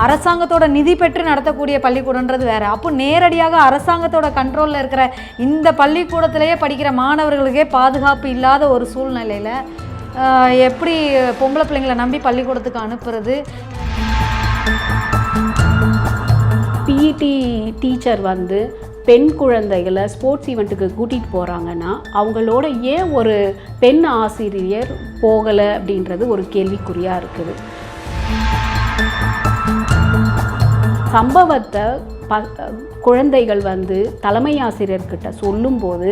அரசாங்கத்தோட நிதி பெற்று நடத்தக்கூடிய பள்ளிக்கூடன்றது வேறு. அப்போ நேரடியாக அரசாங்கத்தோட கண்ட்ரோலில் இருக்கிற இந்த பள்ளிக்கூடத்திலேயே படிக்கிற மாணவர்களுக்கே பாதுகாப்பு இல்லாத ஒரு சூழ்நிலையில் எப்படி பொம்பளை பிள்ளைங்களை நம்பி பள்ளிக்கூடத்துக்கு அனுப்புறது? பிஇடி டீச்சர் வந்து பெண் குழந்தைகளை ஸ்போர்ட்ஸ் ஈவெண்ட்டுக்கு கூட்டிகிட்டு போகிறாங்கன்னா அவங்களோட ஏன் ஒரு பெண் ஆசிரியர் போகலை அப்படின்றது ஒரு கேள்விக்குறியாக இருக்குது. சம்பவத்தை குழந்தைகள் வந்து தலைமை ஆசிரியர்கிட்ட சொல்லும்போது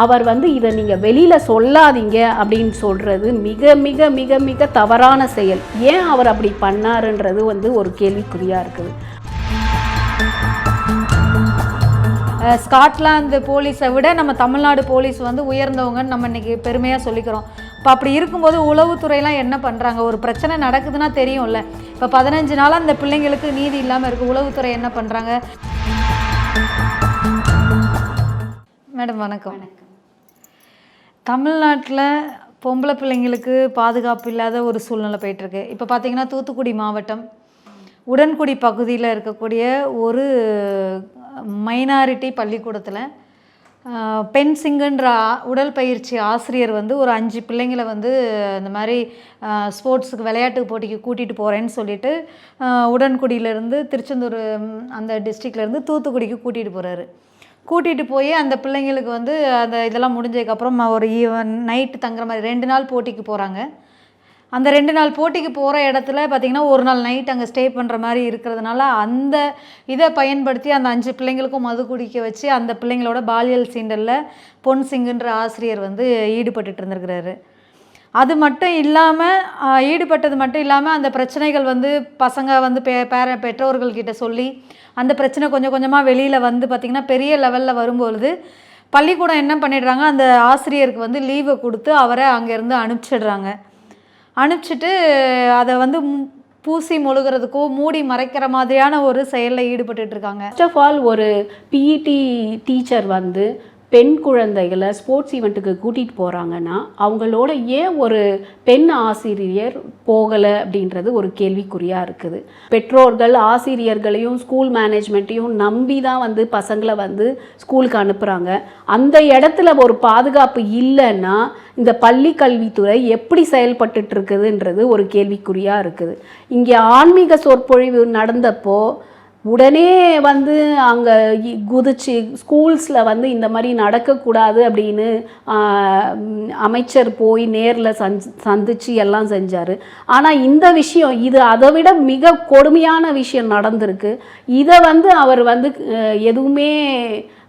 அவர் வந்து இதை நீங்கள் வெளியில் சொல்லாதீங்க அப்படின்னு சொல்கிறது மிக மிக மிக மிக தவறான செயல். ஏன் அவர் அப்படி பண்ணாருன்றது வந்து ஒரு கேள்விக்குறியாக இருக்குது. ஸ்காட்லாந்து போலீஸை விட நம்ம தமிழ்நாடு போலீஸ் வந்து உயர்ந்தவங்கன்னு நம்ம இன்றைக்கி பெருமையாக சொல்லிக்கிறோம். இப்போ அப்படி இருக்கும்போது உளவுத்துறையெலாம் என்ன பண்ணுறாங்க? ஒரு பிரச்சனை நடக்குதுன்னா தெரியும்ல. இப்போ 15 நாளாக அந்த பிள்ளைங்களுக்கு நீதி இல்லாமல் இருக்குது. உளவுத்துறை என்ன பண்ணுறாங்க? மேடம் வணக்கம். தமிழ்நாட்டில் பொம்பளை பிள்ளைங்களுக்கு பாதுகாப்பு இல்லாத ஒரு சூழ்நிலை போயிட்டுருக்கு. இப்போ பார்த்திங்கன்னா தூத்துக்குடி மாவட்டம் உடன்குடி பகுதியில் இருக்கக்கூடிய ஒரு மைனாரிட்டி பள்ளிக்கூடத்தில் பெண் சிங்குன்ற உடல் பயிற்சி ஆசிரியர் வந்து ஒரு 5 பிள்ளைங்களை வந்து இந்த மாதிரி ஸ்போர்ட்ஸுக்கு விளையாட்டு போட்டிக்கு கூட்டிகிட்டு போகிறேன்னு சொல்லிட்டு உடன்குடியிலேருந்து திருச்செந்தூர் அந்த டிஸ்ட்ரிக்ட்லேருந்து தூத்துக்குடிக்கு கூட்டிகிட்டு போகிறாரு. கூட்டிகிட்டு போய் அந்த பிள்ளைங்களுக்கு வந்து அந்த இதெல்லாம் முடிஞ்சதுக்கப்புறம் ஒரு நைட்டு தங்குற மாதிரி 2 நாள் போட்டிக்கு போகிறாங்க. அந்த 2 நாள் போட்டிக்கு போகிற இடத்துல பார்த்திங்கன்னா ஒரு நாள் நைட் அங்கே ஸ்டே பண்ணுற மாதிரி இருக்கிறதுனால அந்த இதை பயன்படுத்தி அந்த 5 பிள்ளைங்களுக்கும் மது குடிக்க வச்சு அந்த பிள்ளைங்களோட பாலியல் சீண்டலில் பொன் சிங்குன்ற ஆசிரியர் வந்து ஈடுபட்டு இருந்திருக்கிறாரு. அது மட்டும் இல்லாமல் ஈடுபட்டது மட்டும் இல்லாமல் அந்த பிரச்சனைகள் வந்து பசங்க வந்து பெற்றோர்கள்கிட்ட சொல்லி அந்த பிரச்சனை கொஞ்சம் கொஞ்சமாக வெளியில் வந்து பார்த்திங்கன்னா பெரிய லெவலில் வரும்பொழுது பள்ளிக்கூடம் என்ன பண்ணிடுறாங்க, அந்த ஆசிரியருக்கு வந்து லீவை கொடுத்து அவரை அங்கேருந்து அனுப்பிச்சிடுறாங்க. அனுப்பிச்சிட்டு அதை வந்து பூசி மொழுகிறதுக்கோ மூடி மறைக்கிற மாதிரியான ஒரு செயலில் ஈடுபட்டுருக்காங்க. ஃபர்ஸ்ட் ஆஃப் ஆல் ஒரு பிஇடி டீச்சர் வந்து பெண் குழந்தைகளை ஸ்போர்ட்ஸ் ஈவெண்ட்டுக்கு கூட்டிகிட்டு போகிறாங்கன்னா அவங்களோட ஏன் ஒரு பெண் ஆசிரியர் போகலை அப்படின்றது ஒரு கேள்விக்குறியாக இருக்குது. பெற்றோர்கள் ஆசிரியர்களையும் ஸ்கூல் மேனேஜ்மெண்ட்டையும் நம்பி தான் வந்து பசங்களை வந்து ஸ்கூலுக்கு அனுப்புகிறாங்க. அந்த இடத்துல ஒரு பாதுகாப்பு இல்லைன்னா இந்த பள்ளி கல்வித்துறை எப்படி செயல்பட்டு இருக்குதுன்றது ஒரு கேள்விக்குறியாக இருக்குது. இங்கே ஆன்மீக சொற்பொழிவு நடந்தப்போ உடனே வந்து அங்கே குதிச்சு ஸ்கூல்ஸில் வந்து இந்த மாதிரி நடக்கக்கூடாது அப்படின்னு அமைச்சர் போய் நேரில் சந்தித்து எல்லாம் செஞ்சார். ஆனால் இந்த விஷயம் இது அதை விட மிக கொடுமையான விஷயம் நடந்திருக்கு. இதை வந்து அவர் வந்து எதுவுமே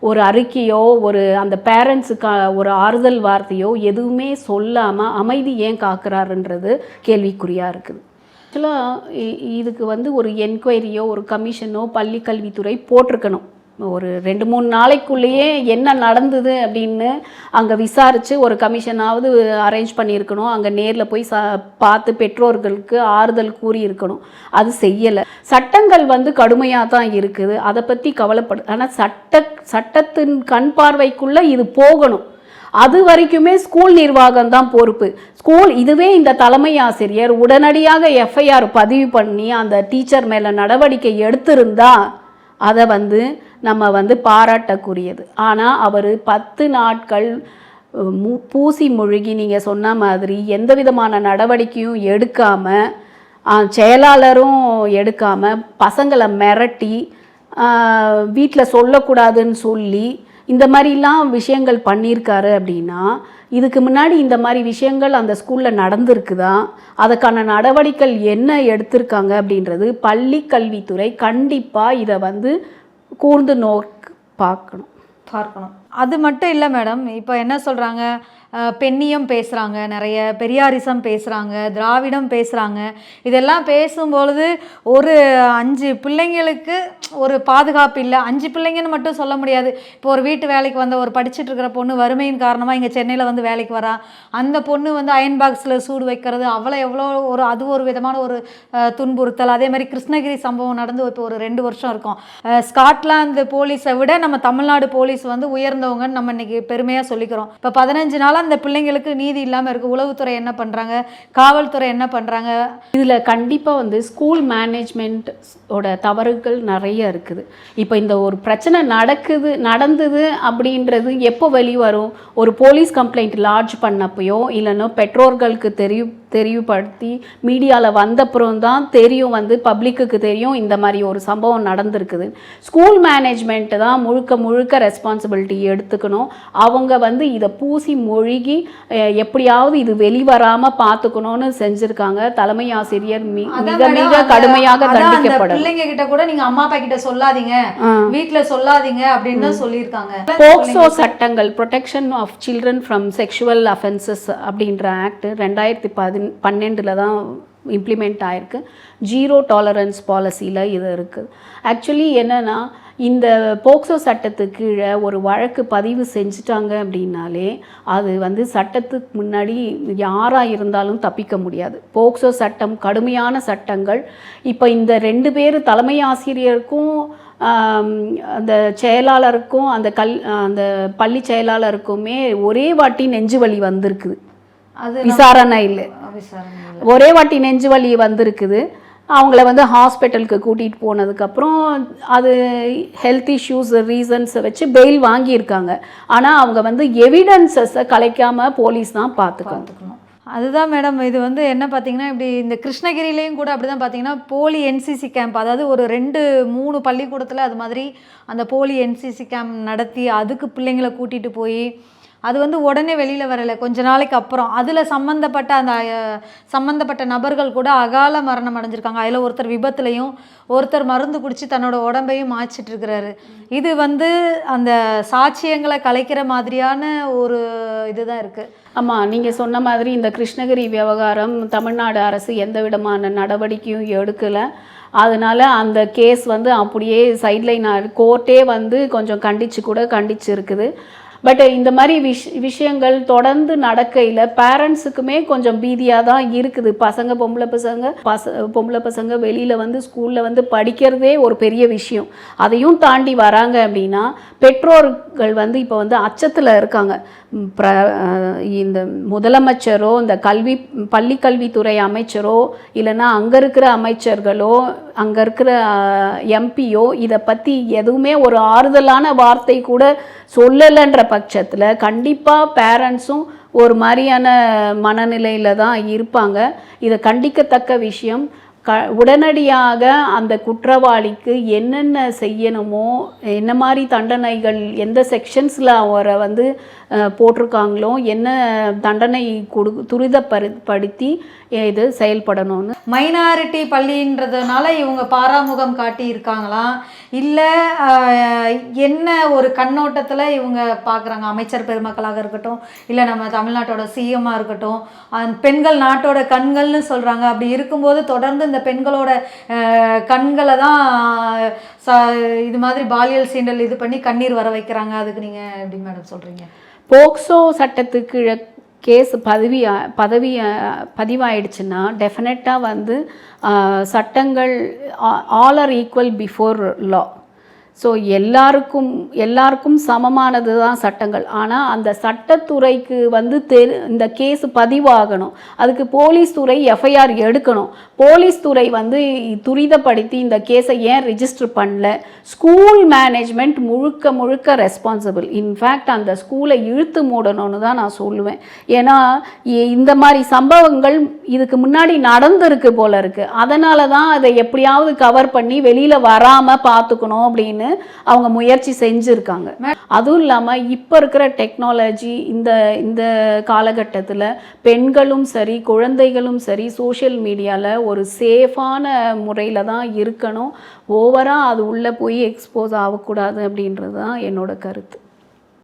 ஒரு அறிக்கையோ ஒரு அந்த பேரண்ட்ஸுக்கு ஒரு ஆறுதல் வார்த்தையோ எதுவுமே சொல்லாமல் அமைதி ஏன் காக்குறாருன்றது கேள்விக்குறியாக இருக்குது. ஆக்சுவலாக இதுக்கு வந்து ஒரு என்கொயரியோ ஒரு கமிஷனோ பள்ளி கல்வித்துறை போட்டிருக்கணும். ஒரு 2-3 நாளைக்குள்ளேயே என்ன நடந்தது அப்படின்னு அங்கே விசாரித்து ஒரு கமிஷனாவது அரேஞ்ச் பண்ணியிருக்கணும். அங்கே நேரில் போய் பார்த்து பெற்றோர்களுக்கு ஆறுதல் கூறியிருக்கணும். அது செய்யலை. சட்டங்கள் வந்து கடுமையாக தான் இருக்குது, அதை பற்றி கவலைப்படு. ஆனால் சட்டத்தின் கண் பார்வைக்குள்ளே இது போகணும். அது வரைக்குமே ஸ்கூல் நிர்வாகம் தான் பொறுப்பு. இதுவே இந்த தலைமை ஆசிரியர் உடனடியாக எஃப்ஐஆர் பதிவு பண்ணி அந்த டீச்சர் மேலே நடவடிக்கை எடுத்திருந்தா அதை வந்து நம்ம வந்து பாராட்டக்கூடியது. ஆனால் அவர் 10 நாட்கள் பூசி மொழிகி நீங்கள் சொன்ன மாதிரி எந்த விதமான நடவடிக்கையும் எடுக்காமல், செயலாளரும் எடுக்காமல், பசங்களை மிரட்டி வீட்டில் சொல்லக்கூடாதுன்னு சொல்லி இந்த மாதிரிலாம் விஷயங்கள் பண்ணியிருக்காரு. அப்படின்னா இதுக்கு முன்னாடி இந்த மாதிரி விஷயங்கள் அந்த ஸ்கூலில் நடந்திருக்குதா, அதுக்கான நடவடிக்கைகள் என்ன எடுத்திருக்காங்க அப்படின்றது பள்ளி கல்வித்துறை கண்டிப்பாக இதை வந்து கூர்ந்து பார்க்கணும். அது மட்டும் இல்லை மேடம், இப்போ என்ன சொல்கிறாங்க, பெண்ணியம் பேசுகிறாங்க, நிறைய பெரியாரிசம் பேசுகிறாங்க, திராவிடம் பேசுகிறாங்க. இதெல்லாம் பேசும்பொழுது ஒரு 5 பிள்ளைங்களுக்கு ஒரு பாதுகாப்பு இல்லை. 5 பிள்ளைங்கன்னு மட்டும் சொல்ல முடியாது. இப்போ ஒரு வீட்டு வேலைக்கு வந்த ஒரு படிச்சுட்டு இருக்கிற பொண்ணு வறுமையின் காரணமாக இங்கே சென்னையில் வந்து வேலைக்கு வரா. அந்த பொண்ணு வந்து அயன் பாக்ஸில் சூடு வைக்கிறது அவ்வளோ எவ்வளோ அது ஒரு விதமான ஒரு துன்புறுத்தல். அதே மாதிரி கிருஷ்ணகிரி சம்பவம் நடந்து இப்போ ஒரு 2 வருஷம் இருக்கும். ஸ்காட்லாந்து போலீஸை விட நம்ம தமிழ்நாடு போலீஸ் வந்து உயர்ந்தவங்கன்னு நம்ம இன்றைக்கி பெருமையாக சொல்லிக்கிறோம். இப்போ 15 நாள் இதனால அந்த பிள்ளைங்களுக்கு நீதி இல்லாமல் இருக்குது. உளவுத்துறை என்ன பண்ணுறாங்க, காவல்துறை என்ன பண்ணுறாங்க? இதில் கண்டிப்பாக வந்து ஸ்கூல் மேனேஜ்மெண்ட்டோட தவறுகள் நிறைய இருக்குது. இப்போ இந்த ஒரு பிரச்சனை நடந்தது அப்படின்றது எப்போ வெளிவரும்? ஒரு போலீஸ் கம்ப்ளைண்ட் லாட்ஜ் பண்ணப்பையோ இல்லைன்னா பெற்றோர்களுக்கு தெரிவுபடுத்தி மீடியாவில் வந்தப்புறம் தான் தெரியும், வந்து பப்ளிக்கு தெரியும் இந்த மாதிரி ஒரு சம்பவம் நடந்திருக்குது. ஸ்கூல் மேனேஜ்மெண்ட்டு தான் முழுக்க ரெஸ்பான்சிபிலிட்டி எடுத்துக்கணும். அவங்க வந்து இதை பூசி மொழிகி எப்படியாவது இது வெளிவராமல் பார்த்துக்கணும்னு செஞ்சுருக்காங்க. தலைமை ஆசிரியர் மிக கடுமையாக தண்டிக்கப்படும். பிள்ளைங்க கிட்ட கூட நீங்க அம்மா அப்பா கிட்ட சொல்லாதீங்க, வீட்டுல சொல்லாதீங்க அப்படின்னு சொல்லியிருக்காங்க. போக்சோ சட்டங்கள், protection of children from sexual offences அப்படின்ற ஆக்ட் 2012 தான் இம்ப்ளிமெண்ட் ஆயிருக்கு. 0 டாலரன்ஸ் பாலிசியில் இது இருக்குது. ஆக்சுவலி என்னென்னா, இந்த போக்சோ சட்டத்துக்கு கீழே ஒரு வழக்கு பதிவு செஞ்சுட்டாங்க அப்படின்னாலே அது வந்து சட்டத்துக்கு முன்னாடி யாராக இருந்தாலும் தப்பிக்க முடியாது. போக்சோ சட்டம் கடுமையான சட்டங்கள். இப்போ இந்த 2 பேர் தலைமை ஆசிரியருக்கும் அந்த செயலாளருக்கும் அந்த பள்ளி செயலாளருக்குமே ஒரே வாட்டி நெஞ்சு வலி வந்திருக்குது. அது விசாரணை இல்லை, ஒரே வாட்டி நெஞ்சு வலி வந்திருக்குது. அவங்கள வந்து ஹாஸ்பிட்டலுக்கு கூட்டிகிட்டு போனதுக்கப்புறம் அது ஹெல்த் இஷ்யூஸ் ரீசன்ஸை வச்சு பெயில் வாங்கியிருக்காங்க. ஆனால் அவங்க வந்து எவிடன்சஸை கலைக்காமல் போலீஸ் தான் பார்த்துக்கணும். அதுதான் மேடம், இது வந்து என்ன பார்த்தீங்கன்னா, இப்படி இந்த கிருஷ்ணகிரிலேயும் கூட அப்படி தான் பார்த்தீங்கன்னா, போலி என்சிசி கேம்ப், அதாவது ஒரு 2-3 பள்ளிக்கூடத்தில் அது மாதிரி அந்த போலி என்சிசி கேம்ப் நடத்தி அதுக்கு பிள்ளைங்களை கூட்டிகிட்டு போய் அது வந்து உடனே வெளியில் வரலை, கொஞ்ச நாளைக்கு அப்புறம் அதில் சம்மந்தப்பட்ட நபர்கள் கூட அகால மரணம் அடைஞ்சிருக்காங்க. அதில் ஒருத்தர் விபத்துலையும், ஒருத்தர் மருந்து குடித்து தன்னோட உடம்பையும் மாய்ச்சிட்டு இருக்கிறாரு. இது வந்து அந்த சாட்சியங்களை கலைக்கிற மாதிரியான ஒரு இதுதான் இருக்குது. ஆமாம், நீங்கள் சொன்ன மாதிரி இந்த கிருஷ்ணகிரி விவகாரம் தமிழ்நாடு அரசு எந்த விதமான நடவடிக்கையும் எடுக்கலை. அதனால் அந்த கேஸ் வந்து அப்படியே சைட்லைன் கோர்ட்டே வந்து கொஞ்சம் கண்டிச்சு இருக்குது. பட் இந்த மாதிரி விஷயங்கள் தொடர்ந்து நடக்கையில் பேரண்ட்ஸுக்குமே கொஞ்சம் பீதியாக தான் இருக்குது. பொம்பளை பசங்க வெளியில் வந்து ஸ்கூலில் வந்து படிக்கிறதே ஒரு பெரிய விஷயம். அதையும் தாண்டி வராங்க அப்படின்னா பெற்றோர்கள் வந்து இப்போ வந்து அச்சத்தில் இருக்காங்க. இந்த முதலமைச்சரோ இந்த பள்ளிக்கல்வித்துறை அமைச்சரோ இல்லைன்னா அங்கே இருக்கிற அமைச்சர்களோ அங்கே இருக்கிற எம்பியோ இதை பற்றி எதுவுமே ஒரு ஆறுதலான வார்த்தை கூட சொல்லலைன்ற பட்சத்தில் கண்டிப்பாக பேரண்ட்ஸும் ஒரு மாதிரியான மனநிலையில் தான் இருப்பாங்க. இதை கண்டிக்கத்தக்க விஷயம். உடனடியாக அந்த குற்றவாளிக்கு என்னென்ன செய்யணுமோ, என்ன மாதிரி தண்டனைகள் எந்த செக்ஷன்ஸில் அவரை வந்து போட்டிருக்காங்களோ என்ன தண்டனை துரிதப்படுத்தி இது செயல்படணும்னு. மைனாரிட்டி பள்ளின்றதுனால இவங்க பாராமுகம் காட்டி இருக்காங்களாம், இல்லை என்ன ஒரு கண்ணோட்டத்தில் இவங்க பார்க்குறாங்க? அமைச்சர் பெருமக்களாக இருக்கட்டும், இல்லை நம்ம தமிழ்நாட்டோட சிஎம்மாக இருக்கட்டும், பெண்கள் நாட்டோட கண்கள்னு சொல்கிறாங்க. அப்படி இருக்கும்போது தொடர்ந்து இந்த பெண்களோட கண்களை தான் இது மாதிரி பாலியல் சீண்டல் இது பண்ணி கண்ணீர் வர வைக்கிறாங்க. அதுக்கு நீங்கள் எப்படி மேடம் சொல்கிறீங்க? போக்சோ சட்டத்துக்கு கேஸ் பதிவாயிடுச்சுன்னா டெஃபினட்டாக வந்து சட்டங்கள் all are equal before law. So எல்லாருக்கும் சமமானது தான் சட்டங்கள். ஆனால் அந்த சட்டத்துறைக்கு வந்து இந்த கேஸ் பதிவாகணும். அதுக்கு போலீஸ் துறை எஃப்ஐஆர் எடுக்கணும். போலீஸ் துறை வந்து துரிதப்படுத்தி இந்த கேஸை ஏன் ரிஜிஸ்டர் பண்ணல? ஸ்கூல் மேனேஜ்மெண்ட் முழுக்க ரெஸ்பான்சிபிள். இன்ஃபேக்ட் அந்த ஸ்கூலை இழுத்து மூடணும்னு தான் நான் சொல்லுவேன். ஏன்னா இந்த மாதிரி சம்பவங்கள் இதுக்கு முன்னாடி நடந்திருக்கு போல இருக்குது. அதனால தான் அதை எப்படியாவது கவர் பண்ணி வெளியில் வராமல் பார்த்துக்கணும் அப்படின்னு அவங்க முயற்சி செஞ்சுருக்காங்க. அதுவும் இல்லாமல் இப்போ இருக்கிற டெக்னாலஜி இந்த காலகட்டத்தில் பெண்களும் சரி குழந்தைகளும் சரி சோஷியல் மீடியாவில் ஒரு சேஃபான முறையில் தான் இருக்கணும். ஓவராக அது உள்ளே போய் எக்ஸ்போஸ் ஆகக்கூடாது அப்படின்றது தான் என்னோட கருத்து.